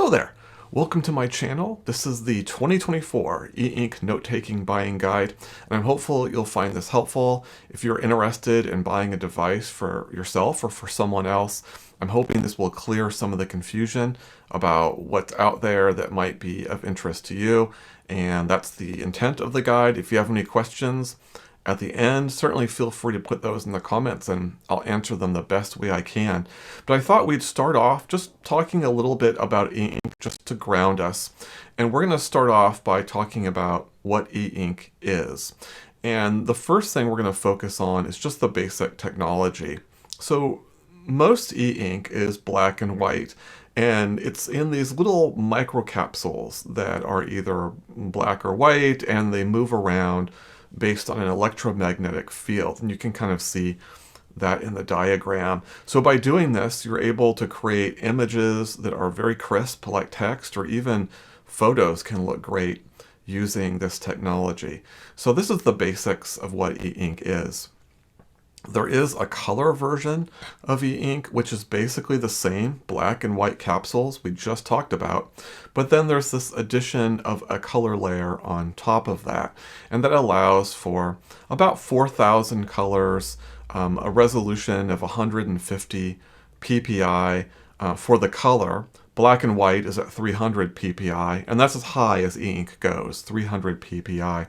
Hello there! Welcome to my channel. This is the 2024 eInk Note-Taking Buying Guide, and I'm hopeful you'll find this helpful. If you're interested in buying a device for yourself or for someone else, I'm hoping this will clear some of the confusion about what's out there that might be of interest to you, and that's the intent of the guide. If you have any questions at the end, certainly feel free to put those in the comments and I'll answer them the best way I can. But I thought we'd start off just talking a little bit about eInk just to ground us. And we're going to start off by talking about what eInk is. And the first thing we're going to focus on is just the basic technology. So most eInk is black and white, and it's in these little microcapsules that are either black or white, and they move around based on an electromagnetic field. And you can kind of see that in the diagram. So by doing this, you're able to create images that are very crisp, like text, or even photos can look great using this technology. So this is the basics of what eInk is. There is a color version of eInk, which is basically the same black and white capsules we just talked about, but then there's this addition of a color layer on top of that, and that allows for about 4,000 colors, a resolution of 150 ppi for the color. Black and white is at 300 ppi, and that's as high as eInk goes, 300 ppi.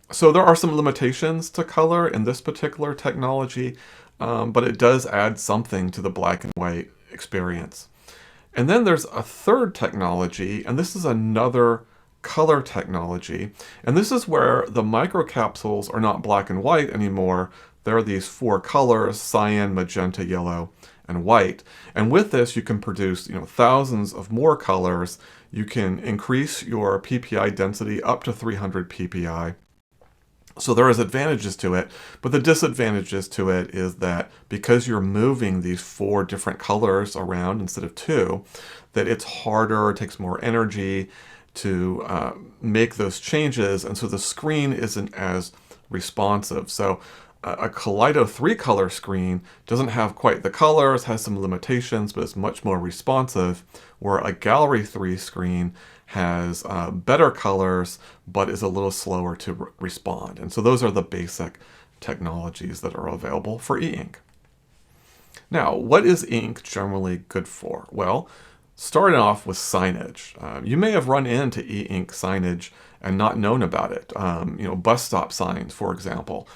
So there are some limitations to color in this particular technology, but it does add something to the black and white experience. And then there's a third technology, and this is another color technology. And this is where the microcapsules are not black and white anymore. There are these four colors: cyan, magenta, yellow, and white. And with this, you can produce, thousands of more colors. You can increase your PPI density up to 300 PPI. So there is advantages to it, but the disadvantages to it is that because you're moving these four different colors around instead of two, that it's harder, it takes more energy to make those changes, and so the screen isn't as responsive. So a Kaleido 3-color screen doesn't have quite the colors, has some limitations, but it's much more responsive, where a Gallery 3 screen has better colors, but is a little slower to respond. And so those are the basic technologies that are available for eInk. Now, what is eInk generally good for? Well, starting off with signage. You may have run into eInk signage and not known about it. Bus stop signs, for example,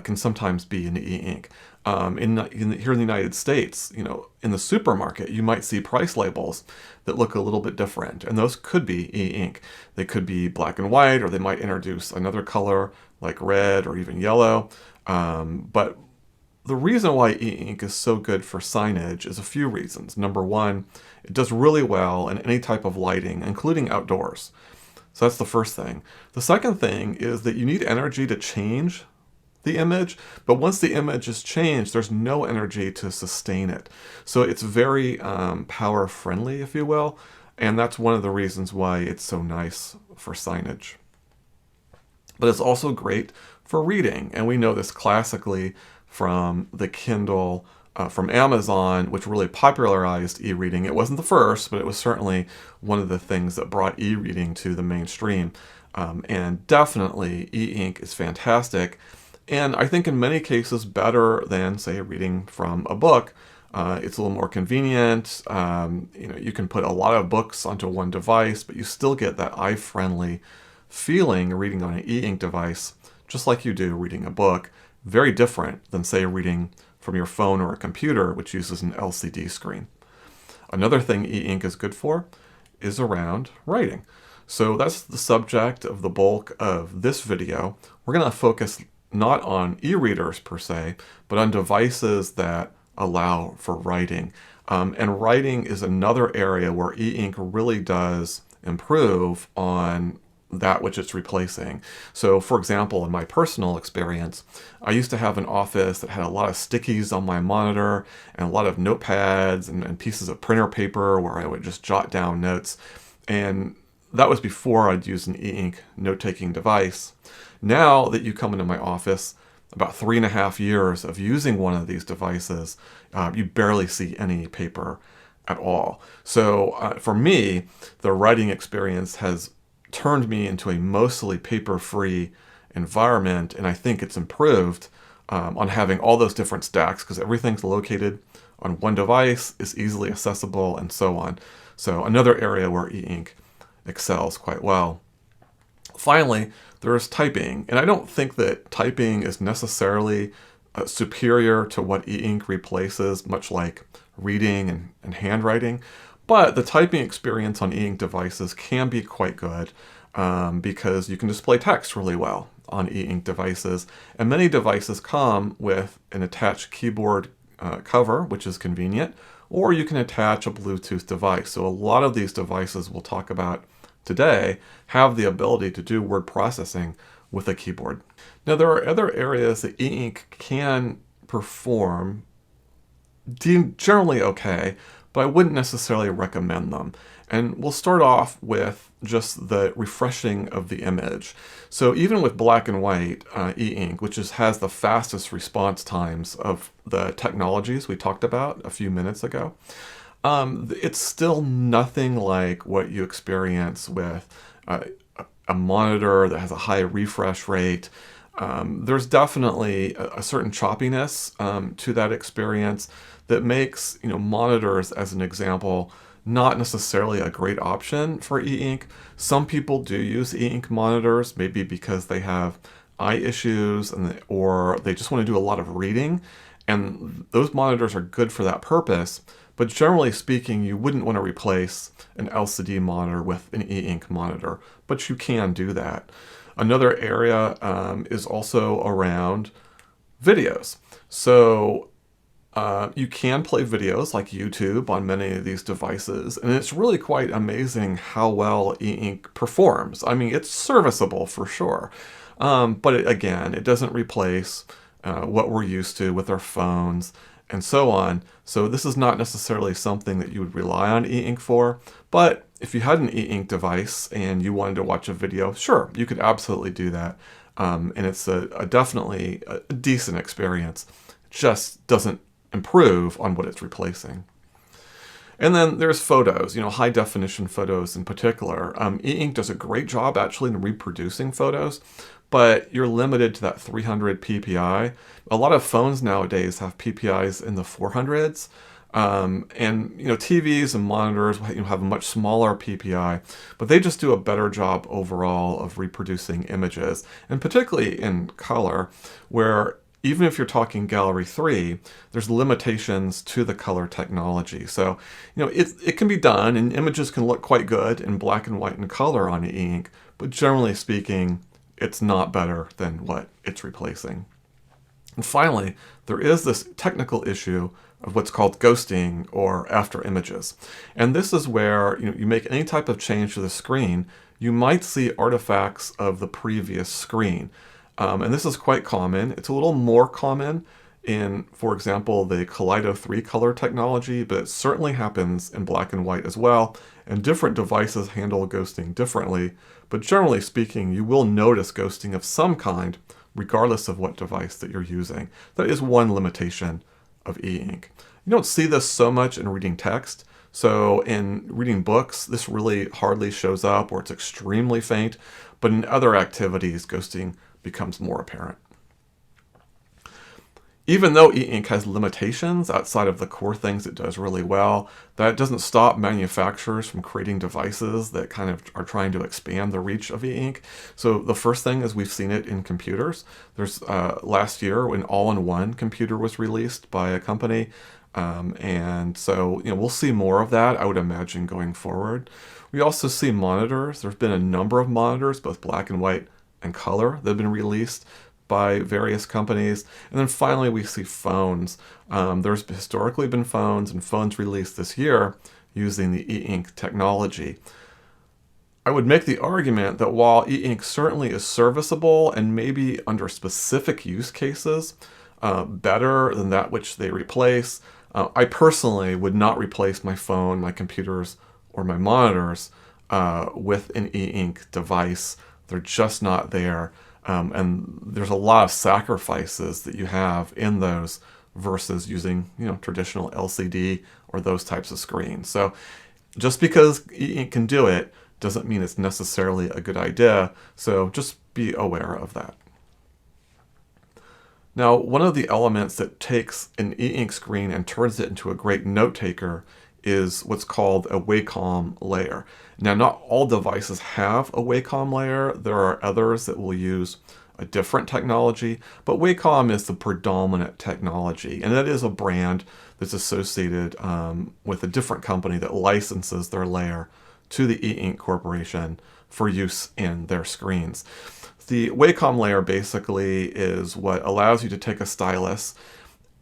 can sometimes be in eInk. Here in the United States, in the supermarket, you might see price labels that look a little bit different, and those could be eInk. They could be black and white, or they might introduce another color like red or even yellow. But the reason why eInk is so good for signage is a few reasons. Number one, it does really well in any type of lighting, including outdoors. So that's the first thing. The second thing is that you need energy to change the image, but once the image is changed, there's no energy to sustain it. So it's very power friendly, if you will, and that's one of the reasons why it's so nice for signage. But it's also great for reading, and we know this classically from the Kindle from Amazon, which really popularized e-reading. It wasn't the first, but it was certainly one of the things that brought e-reading to the mainstream. And definitely eInk is fantastic. And I think in many cases better than, say, reading from a book. It's a little more convenient. You can put a lot of books onto one device, but you still get that eye-friendly feeling reading on an eInk device, just like you do reading a book. Very different than, say, reading from your phone or a computer, which uses an LCD screen. Another thing eInk is good for is around writing. So that's the subject of the bulk of this video. We're going to focus not on e-readers per se, but on devices that allow for writing. And writing is another area where eInk really does improve on that which it's replacing. So for example, in my personal experience, I used to have an office that had a lot of stickies on my monitor and a lot of notepads and pieces of printer paper where I would just jot down notes. And that was before I'd used an eInk note-taking device. Now that you come into my office, about 3.5 years of using one of these devices, you barely see any paper at all. So for me, the writing experience has turned me into a mostly paper-free environment, and I think it's improved on having all those different stacks because everything's located on one device, is easily accessible, and so on. So another area where eInk excels quite well. Finally, there's typing, and I don't think that typing is necessarily superior to what eInk replaces, much like reading and handwriting, but the typing experience on eInk devices can be quite good because you can display text really well on eInk devices, and many devices come with an attached keyboard cover, which is convenient, or you can attach a Bluetooth device. So a lot of these devices we'll talk about today have the ability to do word processing with a keyboard. Now, there are other areas that eInk can perform generally okay, but I wouldn't necessarily recommend them. And we'll start off with just the refreshing of the image. So even with black and white eInk, which has the fastest response times of the technologies we talked about a few minutes ago, it's still nothing like what you experience with a monitor that has a high refresh rate. There's definitely a certain choppiness to that experience that makes monitors, as an example, not necessarily a great option for eInk. Some people do use eInk monitors, maybe because they have eye issues or they just want to do a lot of reading, and those monitors are good for that purpose. But generally speaking, you wouldn't want to replace an LCD monitor with an eInk monitor, but you can do that. Another area is also around videos. So you can play videos like YouTube on many of these devices, and it's really quite amazing how well eInk performs. I mean, it's serviceable for sure, but again, it doesn't replace what we're used to with our phones and so on. So this is not necessarily something that you would rely on eInk for, but if you had an eInk device and you wanted to watch a video, sure, you could absolutely do that. And it's definitely a decent experience. It just doesn't improve on what it's replacing. And then there's photos, high definition photos in particular. eInk does a great job actually in reproducing photos, but you're limited to that 300 ppi. A lot of phones nowadays have PPIs in the 400s. And TVs and monitors have a much smaller PPI, but they just do a better job overall of reproducing images, and particularly in color, where even if you're talking Gallery 3, there's limitations to the color technology. So, it can be done, and images can look quite good in black and white and color on eInk, but generally speaking, it's not better than what it's replacing. And finally, there is this technical issue of what's called ghosting or after images. And this is where you make any type of change to the screen, you might see artifacts of the previous screen. And this is quite common. It's a little more common in, for example, the Kaleido 3 color technology, but it certainly happens in black and white as well. And different devices handle ghosting differently. But generally speaking, you will notice ghosting of some kind, regardless of what device that you're using. That is one limitation of eInk. You don't see this so much in reading text. So in reading books, this really hardly shows up, or it's extremely faint. But in other activities, ghosting becomes more apparent. Even though eInk has limitations outside of the core things it does really well, that doesn't stop manufacturers from creating devices that kind of are trying to expand the reach of eInk. So the first thing is we've seen it in computers. There's last year an all-in-one computer was released by a company, and so we'll see more of that, I would imagine, going forward. We also see monitors. There's been a number of monitors, both black and white and color, that have been released by various companies. And then finally we see phones. There's historically been phones released this year using the eInk technology. I would make the argument that while eInk certainly is serviceable and maybe under specific use cases better than that which they replace, I personally would not replace my phone, my computers, or my monitors with an eInk device. They're just not there. And there's a lot of sacrifices that you have in those versus using, traditional LCD or those types of screens. So just because e-ink can do it doesn't mean it's necessarily a good idea. So just be aware of that. Now, one of the elements that takes an e-ink screen and turns it into a great note taker is what's called a Wacom layer. Now, not all devices have a Wacom layer. There are others that will use a different technology, but Wacom is the predominant technology, and that is a brand that's associated with a different company that licenses their layer to the e-ink corporation for use in their screens. The Wacom layer basically is what allows you to take a stylus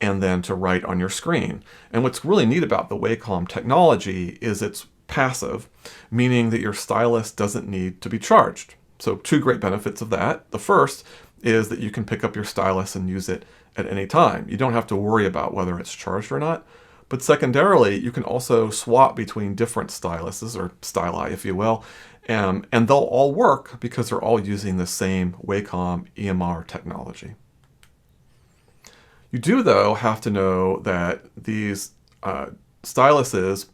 and then to write on your screen. And what's really neat about the Wacom technology is it's passive, meaning that your stylus doesn't need to be charged. So two great benefits of that. The first is that you can pick up your stylus and use it at any time. You don't have to worry about whether it's charged or not. But secondarily, you can also swap between different styluses, or styli, if you will, and they'll all work because they're all using the same Wacom EMR technology. You do, though, have to know that these styluses,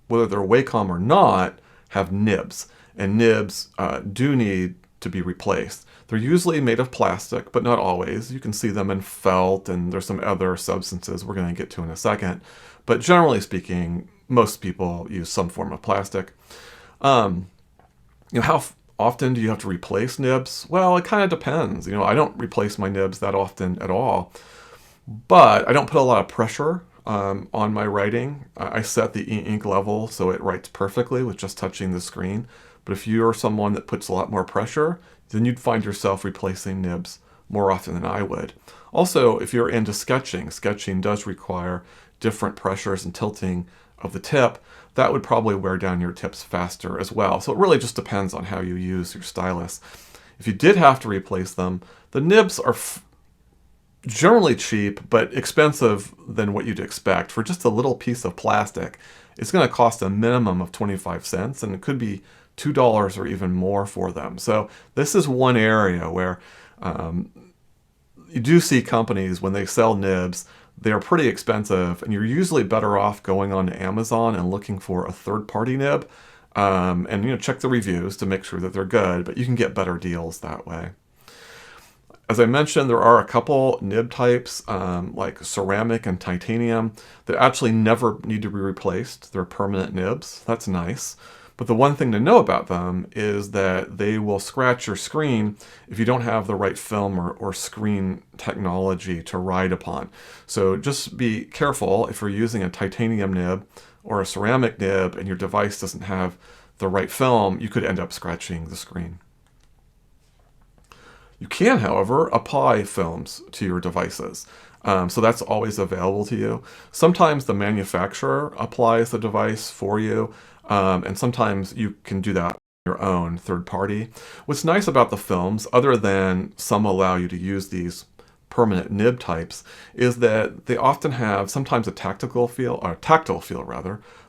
whether they're Wacom or not, have nibs, and nibs do need to be replaced. They're usually made of plastic, but not always. You can see them in felt, and there's some other substances we're going to get to in a second. But generally speaking, most people use some form of plastic. How often do you have to replace nibs? Well, it kind of depends. I don't replace my nibs that often at all, but I don't put a lot of pressure on my writing. I set the e-ink level so it writes perfectly with just touching the screen. But if you're someone that puts a lot more pressure, then you'd find yourself replacing nibs more often than I would. Also, if you're into sketching does require different pressures and tilting of the tip. That would probably wear down your tips faster as well. So it really just depends on how you use your stylus. If you did have to replace them, the nibs are generally cheap, but expensive than what you'd expect. For just a little piece of plastic, it's going to cost a minimum of 25 cents, and it could be $2 or even more for them. So this is one area where you do see companies, when they sell nibs, they're pretty expensive, and you're usually better off going on to Amazon and looking for a third-party nib, and check the reviews to make sure that they're good, but you can get better deals that way. As I mentioned, there are a couple nib types, like ceramic and titanium, that actually never need to be replaced. They're permanent nibs. That's nice. But the one thing to know about them is that they will scratch your screen if you don't have the right film or screen technology to write upon. So just be careful if you're using a titanium nib or a ceramic nib and your device doesn't have the right film, you could end up scratching the screen. You can, however, apply films to your devices. So that's always available to you. Sometimes the manufacturer applies the device for you, and sometimes you can do that on your own, third party. What's nice about the films, other than some allow you to use these permanent nib types, is that they often have sometimes a tactile feel,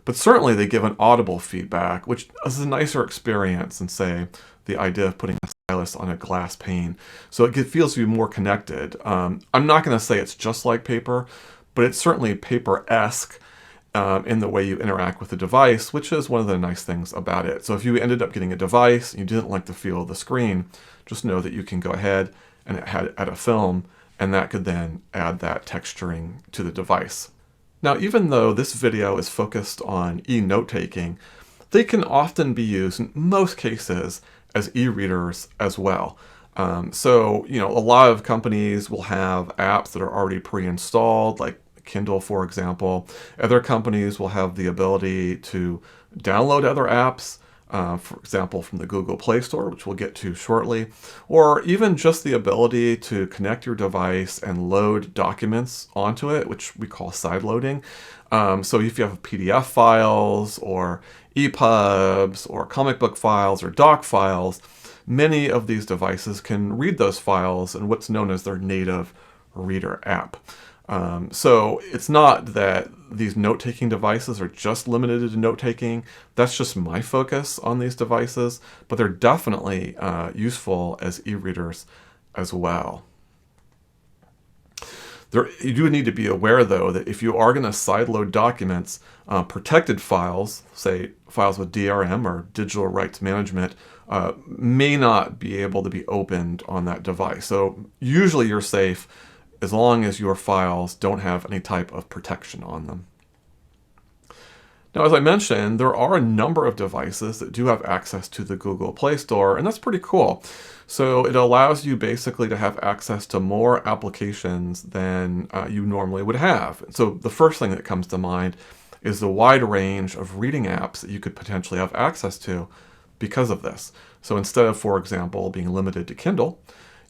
but certainly they give an audible feedback, which is a nicer experience than, say, the idea of putting a stylus on a glass pane. So it feels you more connected. I'm not going to say it's just like paper, but it's certainly paper-esque in the way you interact with the device, which is one of the nice things about it. So if you ended up getting a device and you didn't like the feel of the screen, just know that you can go ahead and add a film, and that could then add that texturing to the device. Now, even though this video is focused on e-note-taking, they can often be used in most cases as e-readers as well. So, a lot of companies will have apps that are already pre-installed, like Kindle, for example. Other companies will have the ability to download other apps, for example, from the Google Play Store, which we'll get to shortly, or even just the ability to connect your device and load documents onto it, which we call side loading. So if you have PDF files or EPUBs or comic book files or doc files, many of these devices can read those files in what's known as their native reader app. So it's not that these note-taking devices are just limited to note-taking. That's just my focus on these devices, but they're definitely useful as e-readers as well. You do need to be aware, though, that if you are going to sideload documents, protected files, say files with DRM or digital rights management, may not be able to be opened on that device. So usually you're safe as long as your files don't have any type of protection on them. Now, as I mentioned, there are a number of devices that do have access to the Google Play Store, and that's pretty cool. So it allows you basically to have access to more applications than you normally would have. So the first thing that comes to mind is the wide range of reading apps that you could potentially have access to because of this. So instead of, for example, being limited to Kindle,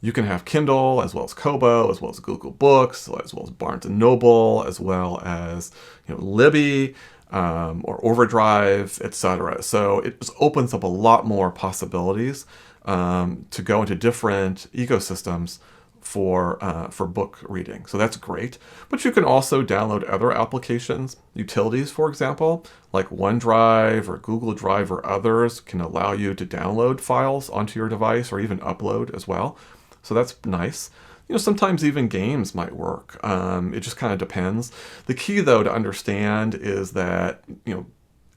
you can have Kindle as well as Kobo, as well as Google Books, as well as Barnes & Noble, as well as Libby, or Overdrive, etc. So it just opens up a lot more possibilities to go into different ecosystems for book reading. So that's great. But you can also download other applications. Utilities, for example, like OneDrive or Google Drive or others can allow you to download files onto your device or even upload as well. So that's nice. Sometimes even games might work. It just kind of depends. The key, though, to understand is that,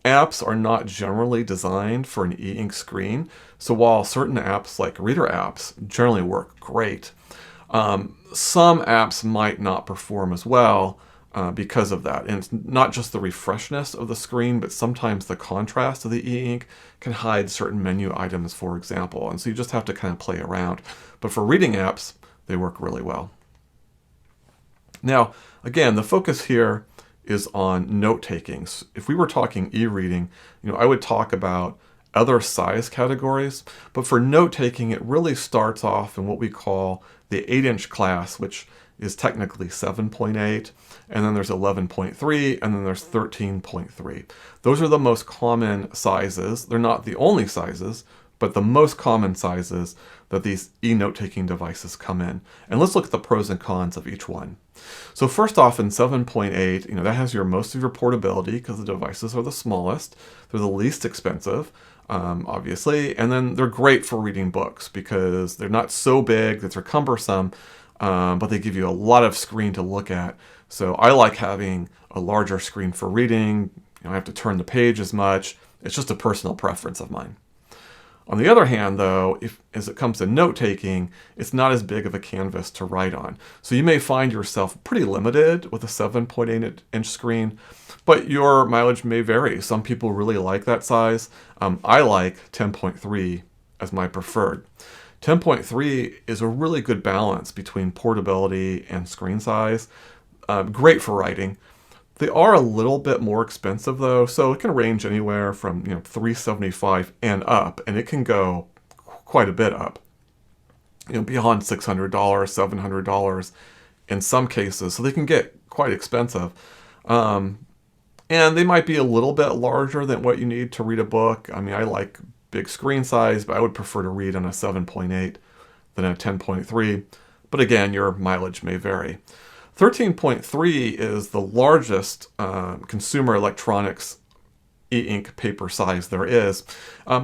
apps are not generally designed for an e-ink screen. So while certain apps, like reader apps, generally work great, some apps might not perform as well because of that. And it's not just the refreshness of the screen, but sometimes the contrast of the e-ink can hide certain menu items, for example. And so you just have to kind of play around. But for reading apps, they work really well. Now, again, the focus here is on note-taking. So if we were talking e-reading, I would talk about other size categories, but for note-taking, it really starts off in what we call the 8-inch class, which is technically 7.8, and then there's 11.3, and then there's 13.3. Those are the most common sizes. They're not the only sizes, but the most common sizes that these e-note-taking devices come in. And let's look at the pros and cons of each one. So first off, in 7.8, that has most of your portability because the devices are the smallest. They're the least expensive, obviously, and then they're great for reading books because they're not so big that they're cumbersome, but they give you a lot of screen to look at. So I like having a larger screen for reading. I don't have to turn the page as much. It's just a personal preference of mine. On the other hand, though, as it comes to note-taking, it's not as big of a canvas to write on. So you may find yourself pretty limited with a 7.8-inch screen, but your mileage may vary. Some people really like that size. I like 10.3 as my preferred. 10.3 is a really good balance between portability and screen size. Great for writing. They are a little bit more expensive, though, so it can range anywhere from $375 and up, and it can go quite a bit up, beyond $600, $700 in some cases. So they can get quite expensive, and they might be a little bit larger than what you need to read a book. I mean, I like big screen size, but I would prefer to read on a 7.8 than a 10.3. But again, your mileage may vary. 13.3 is the largest consumer electronics e-ink paper size there is.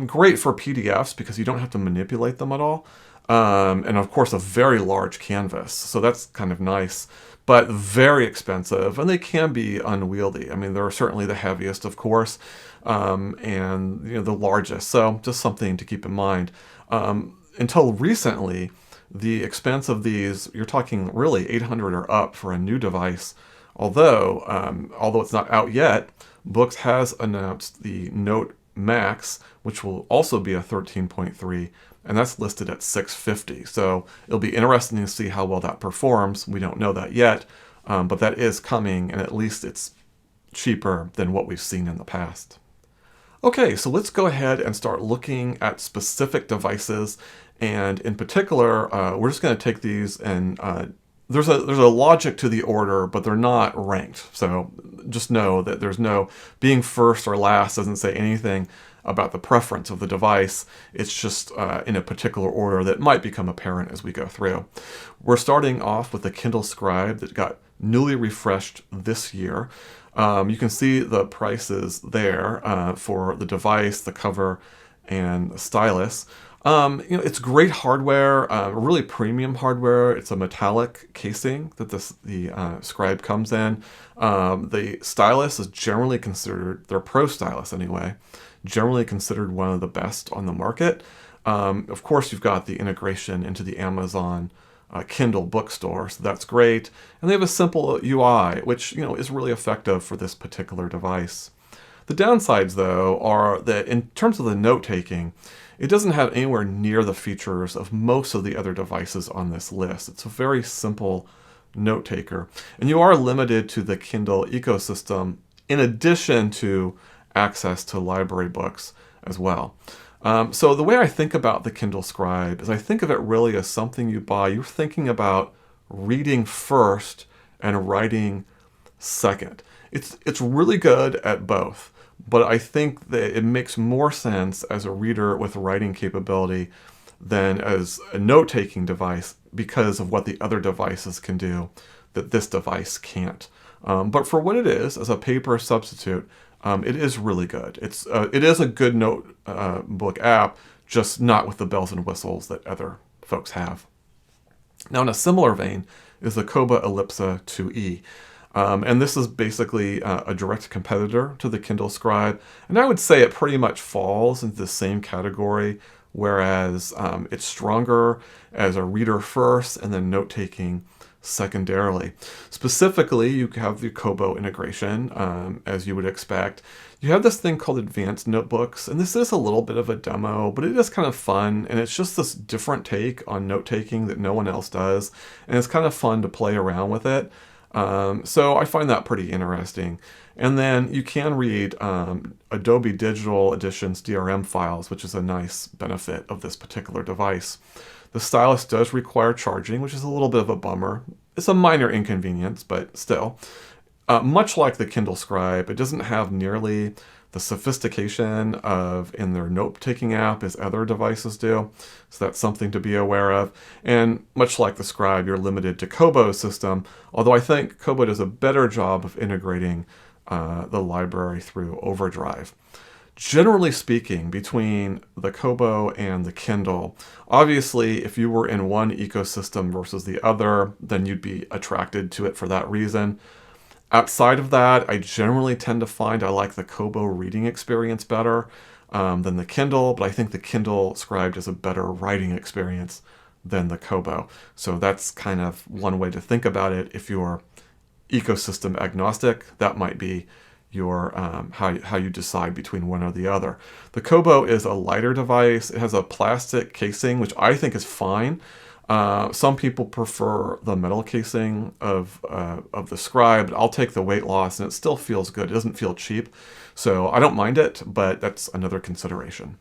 Great for PDFs because you don't have to manipulate them at all. And of course, a very large canvas. So that's kind of nice, but very expensive, and they can be unwieldy. I mean, they're certainly the heaviest, of course, and the largest. So just something to keep in mind. Until recently, the expense of these, you're talking really $800 or up for a new device. Although it's not out yet, Boox has announced the Note Max, which will also be a 13.3, and that's listed at $650. So it'll be interesting to see how well that performs. We don't know that yet, but that is coming, and at least it's cheaper than what we've seen in the past. Okay, so let's go ahead and start looking at specific devices. And in particular, we're just going to take these and there's a logic to the order, but they're not ranked. So just know that there's no being first or last doesn't say anything about the preference of the device. It's just in a particular order that might become apparent as we go through. We're starting off with the Kindle Scribe that got newly refreshed this year. You can see the prices there for the device, the cover, and the stylus. It's great hardware, really premium hardware. It's a metallic casing that the Scribe comes in. The stylus is generally considered, their Pro stylus anyway, generally considered one of the best on the market. Of course, you've got the integration into the Amazon Kindle bookstore, so that's great. And they have a simple UI, which is really effective for this particular device. The downsides, though, are that in terms of the note-taking, it doesn't have anywhere near the features of most of the other devices on this list. It's a very simple note taker. And you are limited to the Kindle ecosystem in addition to access to library books as well. So the way I think about the Kindle Scribe is I think of it really as something you buy. You're thinking about reading first and writing second. It's really good at both. But I think that it makes more sense as a reader with writing capability than as a note-taking device because of what the other devices can do that this device can't. But for what it is, as a paper substitute, it is really good. It is a good notebook app, just not with the bells and whistles that other folks have. Now, in a similar vein is the Kobo Elipsa 2e. And this is basically a direct competitor to the Kindle Scribe. And I would say it pretty much falls into the same category, whereas it's stronger as a reader first and then note-taking secondarily. Specifically, you have the Kobo integration, as you would expect. You have this thing called Advanced Notebooks, and this is a little bit of a demo, but it is kind of fun, and it's just this different take on note-taking that no one else does, and it's kind of fun to play around with it. So I find that pretty interesting. And then you can read Adobe Digital Edition's DRM files, which is a nice benefit of this particular device. The stylus does require charging, which is a little bit of a bummer. It's a minor inconvenience, but still. Much like the Kindle Scribe, it doesn't have nearly the sophistication in their note-taking app as other devices do. So that's something to be aware of. And much like the Scribe, you're limited to Kobo's system, although I think Kobo does a better job of integrating the library through Overdrive. Generally speaking, between the Kobo and the Kindle, obviously, if you were in one ecosystem versus the other, then you'd be attracted to it for that reason. Outside of that, I generally tend to find I like the Kobo reading experience better than the Kindle, but I think the Kindle Scribe does a better writing experience than the Kobo. So that's kind of one way to think about it. If you're ecosystem agnostic, that might be your how you decide between one or the other. The Kobo is a lighter device. It has a plastic casing, which I think is fine. Some people prefer the metal casing of the Scribe, but I'll take the weight loss, and it still feels good. It doesn't feel cheap, so I don't mind it, but that's another consideration.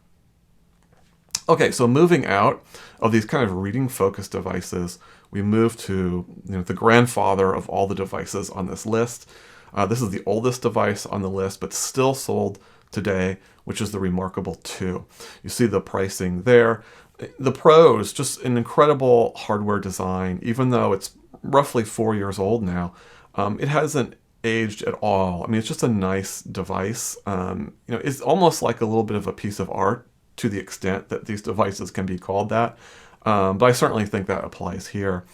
Okay, so moving out of these kind of reading-focused devices, we move to the grandfather of all the devices on this list. This is the oldest device on the list, but still sold today, which is the Remarkable 2. You see the pricing there. The Pro is just an incredible hardware design, even though it's roughly 4 years old now. It hasn't aged at all. I mean, it's just a nice device. It's almost like a little bit of a piece of art to the extent that these devices can be called that. But I certainly think that applies here.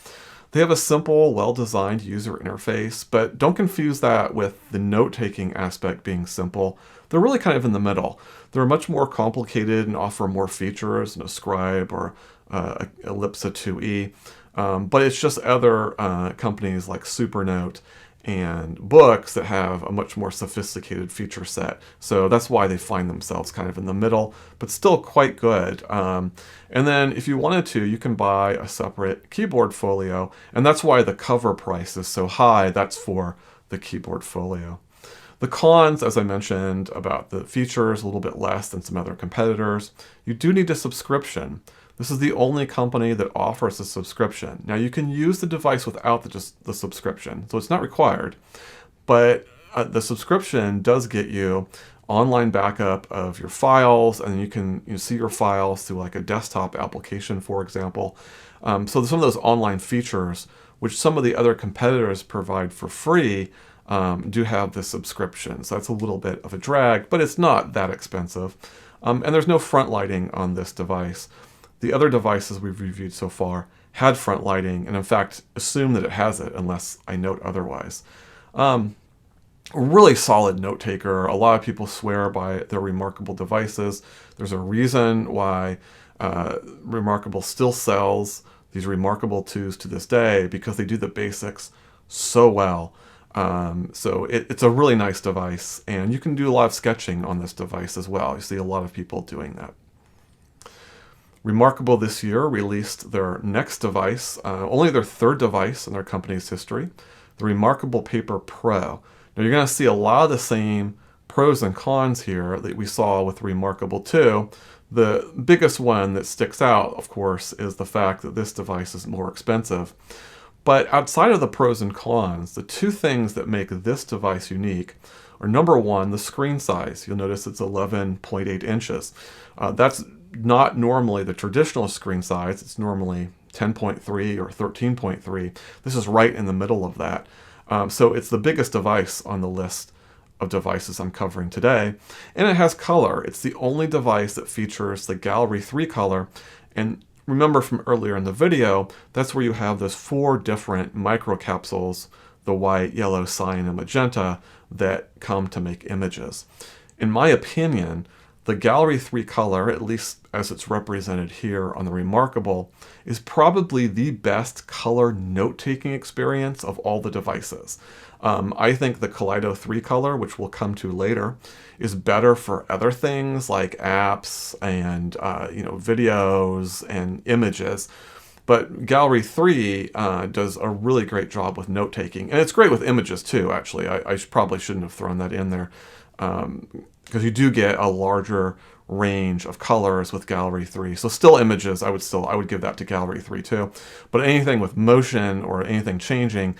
They have a simple, well-designed user interface, but don't confuse that with the note-taking aspect being simple. They're really kind of in the middle. They're much more complicated and offer more features than a Scribe or Elipsa 2e, but it's just other companies like Supernote and Boox that have a much more sophisticated feature set. So that's why they find themselves kind of in the middle, but still quite good. And then if you wanted to, you can buy a separate keyboard folio, and that's why the cover price is so high. That's for the keyboard folio. The cons, as I mentioned, about the features, a little bit less than some other competitors. You do need a subscription. This is the only company that offers a subscription. Now, you can use the device without just the subscription, so it's not required. But the subscription does get you online backup of your files, and you can see your files through like a desktop application, for example. So some of those online features, which some of the other competitors provide for free, do have the subscription. So that's a little bit of a drag, but it's not that expensive. And there's no front lighting on this device. The other devices we've reviewed so far had front lighting, and in fact, assume that it has it unless I note otherwise. Really solid note taker. A lot of people swear by their Remarkable devices. There's a reason why Remarkable still sells these Remarkable 2s to this day, because they do the basics so well. So it's a really nice device, and you can do a lot of sketching on this device as well. You see a lot of people doing that. Remarkable this year released their next device, only their third device in their company's history, the Remarkable Paper Pro. Now you're going to see a lot of the same pros and cons here that we saw with Remarkable 2. The biggest one that sticks out, of course, is the fact that this device is more expensive. But outside of the pros and cons, the two things that make this device unique are, number one, the screen size. You'll notice it's 11.8 inches. That's not normally the traditional screen size. It's normally 10.3 or 13.3. This is right in the middle of that. So it's the biggest device on the list of devices I'm covering today. And it has color. It's the only device that features the Gallery 3 color. And remember from earlier in the video, that's where you have those 4 different microcapsules, the white, yellow, cyan, and magenta, that come to make images. In my opinion, the Gallery 3 color, at least as it's represented here on the Remarkable, is probably the best color note-taking experience of all the devices. I think the Kaleido 3 color, which we'll come to later, is better for other things like apps and videos and images. But Gallery 3 does a really great job with note-taking. And it's great with images too, actually. I probably shouldn't have thrown that in there. Because you do get a larger range of colors with Gallery 3. So still images, I would give that to Gallery 3 too. But anything with motion or anything changing,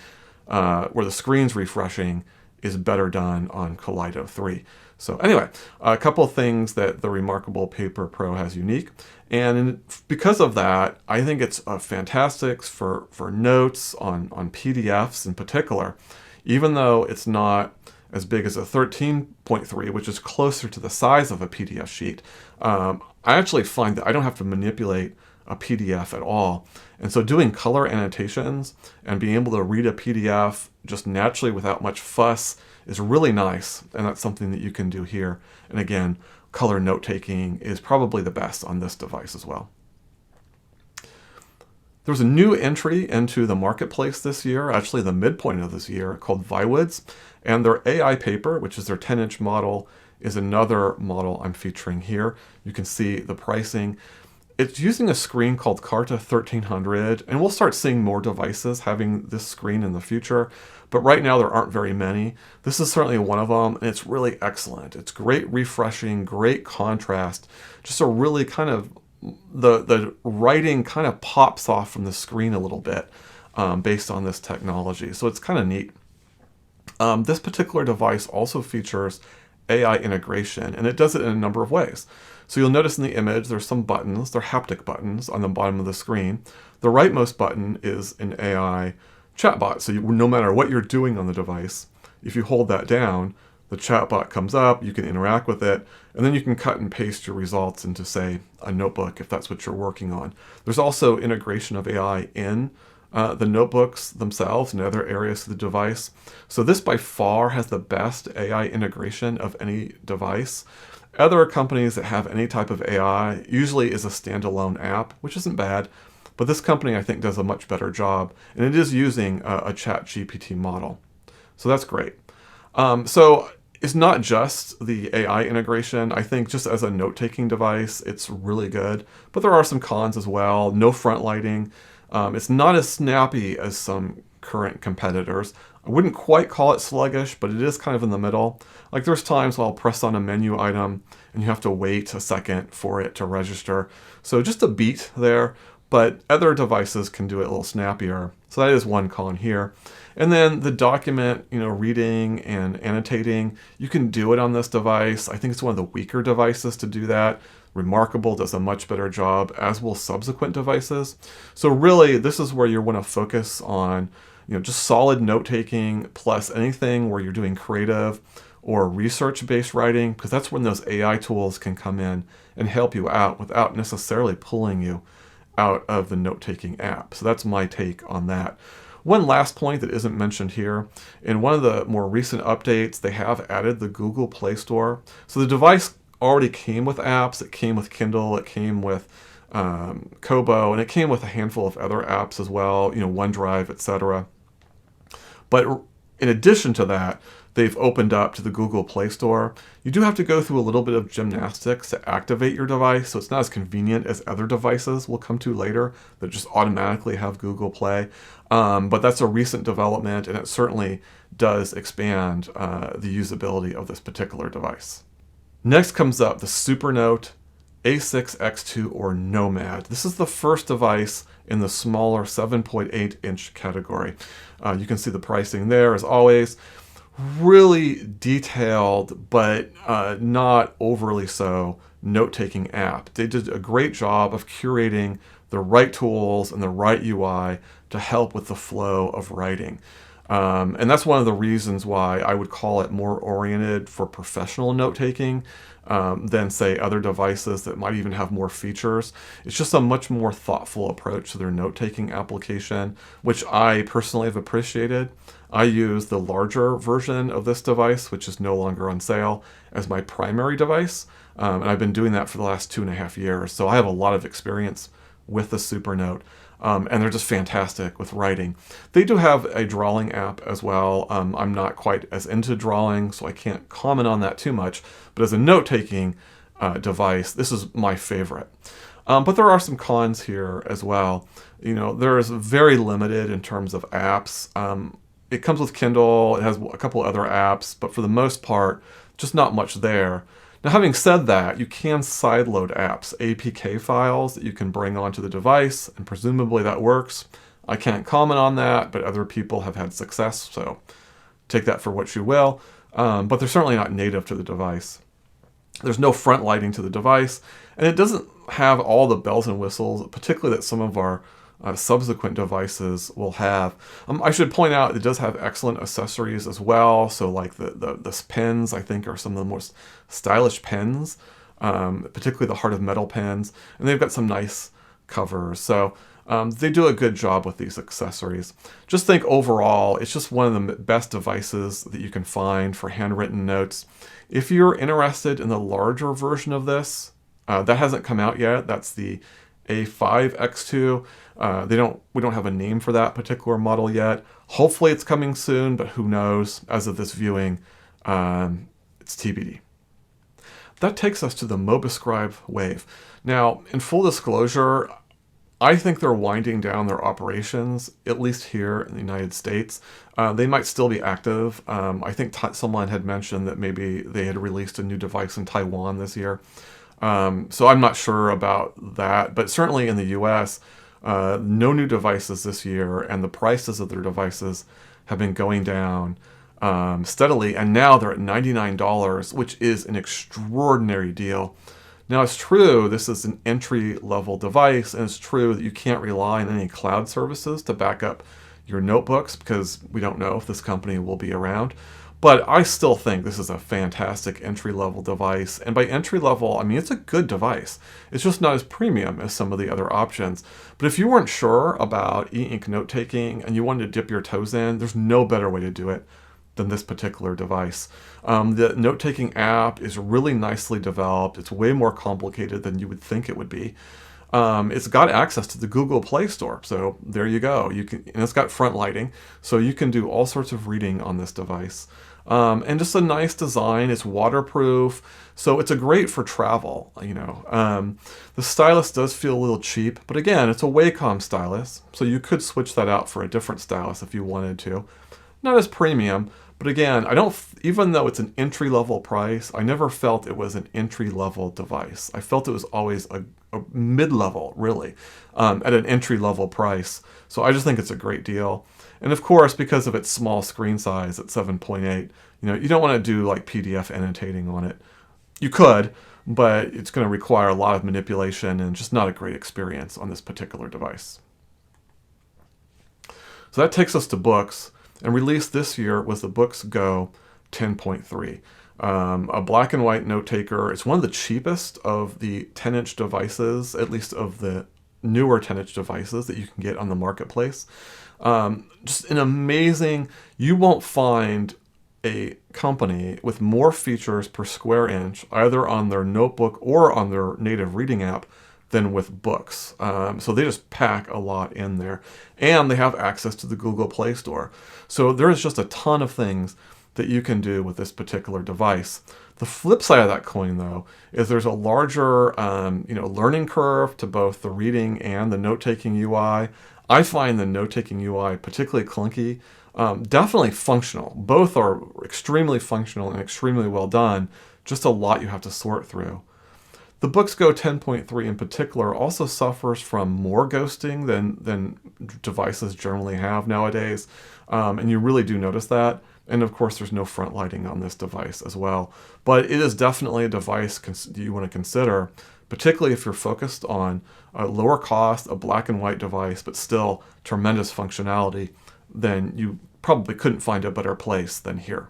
where the screen's refreshing, is better done on Kaleido 3. So anyway, a couple of things that the Remarkable Paper Pro has unique. And because of that, I think it's fantastic for notes on PDFs in particular, even though it's not as big as a 13.3, which is closer to the size of a PDF sheet. I actually find that I don't have to manipulate a PDF at all. And so doing color annotations and being able to read a PDF just naturally without much fuss is really nice. And that's something that you can do here. And again, color note-taking is probably the best on this device as well. There was a new entry into the marketplace this year, actually the midpoint of this year, called Viwoods. And their AIPaper, which is their 10-inch model, is another model I'm featuring here. You can see the pricing. It's using a screen called Carta 1300, and we'll start seeing more devices having this screen in the future. But right now there aren't very many. This is certainly one of them, and it's really excellent. It's great refreshing, great contrast, just a really kind of, the writing kind of pops off from the screen a little bit based on this technology. So it's kind of neat. This particular device also features AI integration, and it does it in a number of ways. So you'll notice in the image there's some buttons, they're haptic buttons on the bottom of the screen. The rightmost button is an AI chatbot, so no matter what you're doing on the device, if you hold that down, the chatbot comes up, you can interact with it, and then you can cut and paste your results into, say, a notebook if that's what you're working on. There's also integration of AI in the notebooks themselves and other areas of the device. So this by far has the best AI integration of any device. Other companies that have any type of AI usually is a standalone app, which isn't bad, but this company I think does a much better job, and it is using a ChatGPT model. So that's great. So it's not just the AI integration. I think just as a note-taking device, it's really good, but there are some cons as well. No front lighting. It's not as snappy as some current competitors. I wouldn't quite call it sluggish, but it is kind of in the middle. Like there's times where I'll press on a menu item and you have to wait a second for it to register. So just a beat there, but other devices can do it a little snappier. So that is one con here. And then the document, reading and annotating, you can do it on this device. I think it's one of the weaker devices to do that. Remarkable does a much better job, as will subsequent devices. So really, this is where you want to focus on, just solid note-taking plus anything where you're doing creative or research-based writing, because that's when those AI tools can come in and help you out without necessarily pulling you out of the note-taking app. So that's my take on that. One last point that isn't mentioned here, in one of the more recent updates, they have added the Google Play Store. So the device already came with apps. It came with Kindle, it came with Kobo, and it came with a handful of other apps as well, OneDrive, etc. But in addition to that, they've opened up to the Google Play Store. You do have to go through a little bit of gymnastics to activate your device, so it's not as convenient as other devices we'll come to later that just automatically have Google Play. But that's a recent development, and it certainly does expand the usability of this particular device. Next comes up the Supernote A6X2 or Nomad. This is the first device in the smaller 7.8-inch category. You can see the pricing there as always. Really detailed, but not overly so, note-taking app. They did a great job of curating the right tools and the right UI to help with the flow of writing. And that's one of the reasons why I would call it more oriented for professional note-taking than, say, other devices that might even have more features. It's just a much more thoughtful approach to their note-taking application, which I personally have appreciated. I use the larger version of this device, which is no longer on sale, as my primary device. And I've been doing that for the last 2.5 years. So I have a lot of experience with the Supernote. And they're just fantastic with writing. They do have a drawing app as well. I'm not quite as into drawing, so I can't comment on that too much. But as a note-taking device, this is my favorite. But there are some cons here as well. There is very limited in terms of apps. It comes with Kindle. It has a couple other apps, but for the most part, just not much there. Now, having said that, you can sideload apps, APK files that you can bring onto the device, and presumably that works. I can't comment on that, but other people have had success, so take that for what you will. But they're certainly not native to the device. There's no front lighting to the device, and it doesn't have all the bells and whistles, particularly that some of our subsequent devices will have. I should point out it does have excellent accessories as well. So like the pens, I think, are some of the most stylish pens, particularly the Heart of Metal pens. And they've got some nice covers. So they do a good job with these accessories. Just think overall, it's just one of the best devices that you can find for handwritten notes. If you're interested in the larger version of this, that hasn't come out yet. That's the A5X2. We don't have a name for that particular model yet. Hopefully it's coming soon, but who knows? As of this viewing, it's TBD. That takes us to the Mobiscribe Wave. Now, in full disclosure, I think they're winding down their operations, at least here in the United States. They might still be active. I think someone had mentioned that maybe they had released a new device in Taiwan this year. So I'm not sure about that, but certainly in the US, no new devices this year, and the prices of their devices have been going down steadily, and now they're at $99, which is an extraordinary deal. Now, it's true this is an entry-level device, and it's true that you can't rely on any cloud services to back up your notebooks because we don't know if this company will be around. But I still think this is a fantastic entry-level device. And by entry-level, I mean it's a good device. It's just not as premium as some of the other options. But if you weren't sure about eInk note-taking and you wanted to dip your toes in, there's no better way to do it than this particular device. The note-taking app is really nicely developed. It's way more complicated than you would think it would be. It's got access to the Google Play Store, so there you go. And it's got front lighting, so you can do all sorts of reading on this device. And just a nice design. It's waterproof, so it's a great for travel. The stylus does feel a little cheap, but again, it's a Wacom stylus, so you could switch that out for a different stylus if you wanted to. Not as premium, but again, even though it's an entry-level price, I never felt it was an entry-level device. I felt it was always a mid-level, really, at an entry-level price. So I just think it's a great deal. And of course, because of its small screen size at 7.8, you don't want to do like PDF annotating on it. You could, but it's going to require a lot of manipulation and just not a great experience on this particular device. So that takes us to books. And released this year was the Boox Go 10.3. A black and white note taker. It's one of the cheapest of the 10-inch devices, at least of the newer 10-inch devices that you can get on the marketplace. Just an amazing, you won't find a company with more features per square inch, either on their notebook or on their native reading app, than with Boox. So they just pack a lot in there. And they have access to the Google Play Store. So there is just a ton of things that you can do with this particular device. The flip side of that coin, though, is there's a larger learning curve to both the reading and the note-taking UI. I find the note-taking UI particularly clunky. Definitely functional. Both are extremely functional and extremely well done. Just a lot you have to sort through. The Boox Go 10.3 in particular also suffers from more ghosting than devices generally have nowadays. And you really do notice that. And of course, there's no front lighting on this device as well. But it is definitely a device you want to consider, particularly if you're focused on a lower cost, a black and white device, but still tremendous functionality. Then you probably couldn't find a better place than here.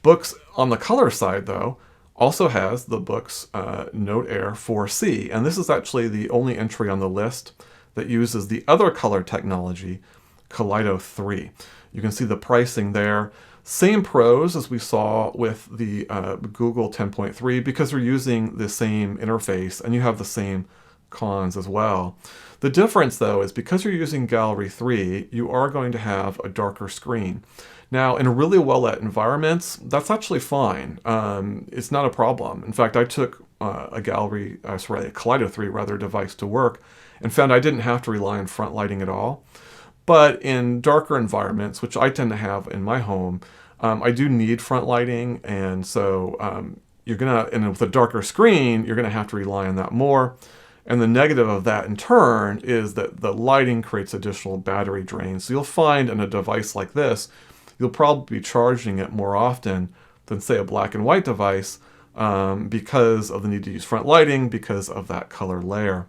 Boox on the color side, though, also has the Boox Note Air 4C, and this is actually the only entry on the list that uses the other color technology, Kaleido 3. You can see the pricing there. Same pros as we saw with the Google 10.3 because they're using the same interface, and you have the same cons as well. The difference, though, is because you're using Gallery 3, you are going to have a darker screen. Now, in really well-lit environments, that's actually fine. It's not a problem. In fact, I took a Kaleido 3 device to work and found I didn't have to rely on front lighting at all. But in darker environments, which I tend to have in my home, I do need front lighting, and so and with a darker screen, you're gonna have to rely on that more. And the negative of that, in turn, is that the lighting creates additional battery drain. So you'll find in a device like this, you'll probably be charging it more often than, say, a black and white device because of the need to use front lighting, because of that color layer.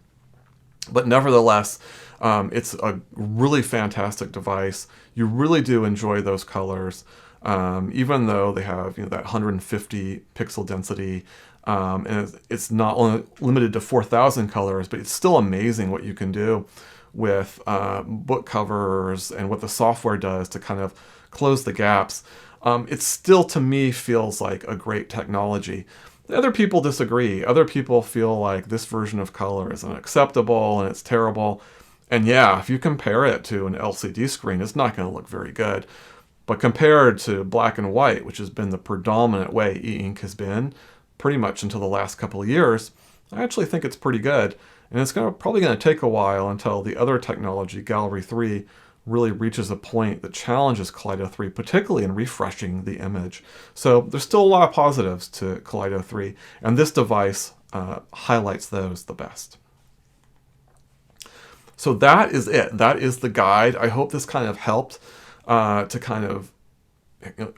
But nevertheless, it's a really fantastic device. You really do enjoy those colors, even though they have that 150 pixel density. And it's not only limited to 4,000 colors, but it's still amazing what you can do with book covers and what the software does to kind of close the gaps. It still, to me, feels like a great technology. Other people disagree. Other people feel like this version of color is unacceptable and it's terrible. And yeah, if you compare it to an LCD screen, it's not going to look very good. But compared to black and white, which has been the predominant way e-ink has been, pretty much until the last couple of years, I actually think it's pretty good. And it's probably going to take a while until the other technology, Gallery 3, really reaches a point that challenges Kaleido 3, particularly in refreshing the image. So there's still a lot of positives to Kaleido 3, and this device highlights those the best. So that is it. That is the guide. I hope this kind of helped to kind of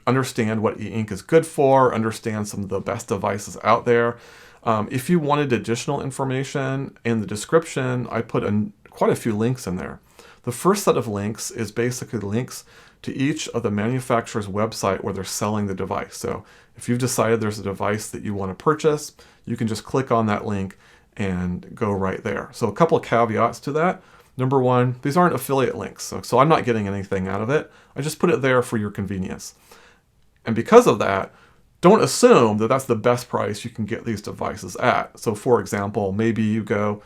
understand what e-ink is good for, understand some of the best devices out there. If you wanted additional information, in the description, I put quite a few links in there. The first set of links is basically links to each of the manufacturer's website where they're selling the device. So if you've decided there's a device that you want to purchase, you can just click on that link and go right there. So a couple of caveats to that. Number one, these aren't affiliate links, so I'm not getting anything out of it. I just put it there for your convenience. And because of that, don't assume that that's the best price you can get these devices at. So for example, maybe you go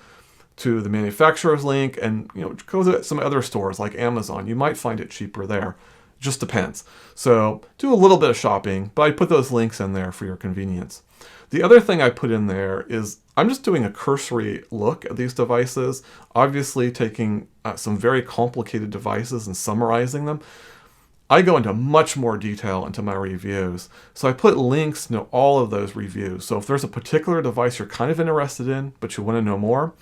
to the manufacturer's link and go to some other stores like Amazon. You might find it cheaper there. It just depends. So do a little bit of shopping, but I put those links in there for your convenience. The other thing I put in there is I'm just doing a cursory look at these devices, obviously taking some very complicated devices and summarizing them. I go into much more detail into my reviews. So I put links to all of those reviews. So if there's a particular device you're kind of interested in, but you want to know more,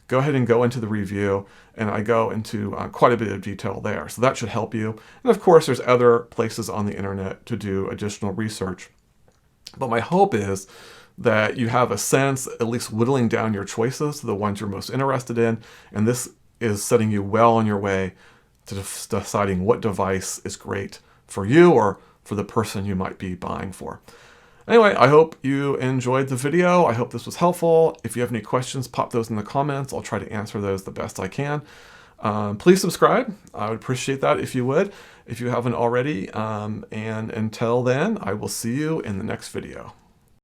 go ahead and go into the review, and I go into quite a bit of detail there. So that should help you. And of course, there's other places on the internet to do additional research. But my hope is that you have a sense, at least whittling down your choices to the ones you're most interested in, and this is setting you well on your way to deciding what device is great for you or for the person you might be buying for. Anyway, I hope you enjoyed the video. I hope this was helpful. If you have any questions, pop those in the comments. I'll try to answer those the best I can. Please subscribe. I would appreciate that if you would, if you haven't already. And until then, I will see you in the next video.